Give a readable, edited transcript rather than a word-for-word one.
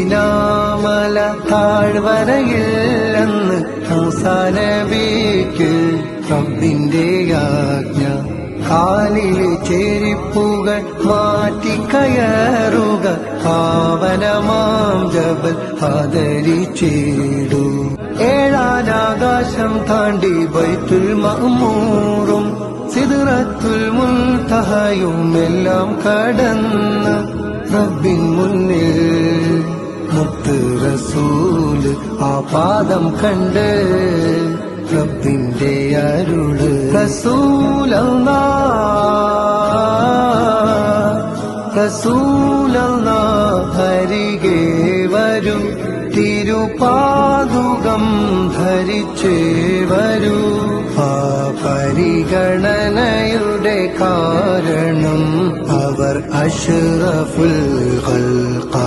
സീനാമല താഴ്വരയില്ലെന്ന് മൂസാ നബിക്ക് റബ്ബിന്റെ ആജ്ഞ. കാലിലെ ചെരിപ്പുകൾ മാറ്റിക്കയറുക, പാവനമാം ജബൽ ആദരിച്ചിടൂ. ഏഴാനാകാശം താണ്ടി ബൈത്തുൽ മഅ്മൂറും സിദ്റത്തുൽ മുൻതഹയും എല്ലാം കടന്ന് റബ്ബിൻ മുന്നിൽ മുത്ത് റസൂല് ആ പാദം കണ്ട് റബ്ബിന്റെ അരുള്. റസൂലല്ലാഹ് അരികെ വരൂ, തിരുപാദുകം ധരിച്ചേ വരൂ. ആ പരിഗണനയുടെ കാരണം അവർ അഷ്റഫുൽ ഖൽഖ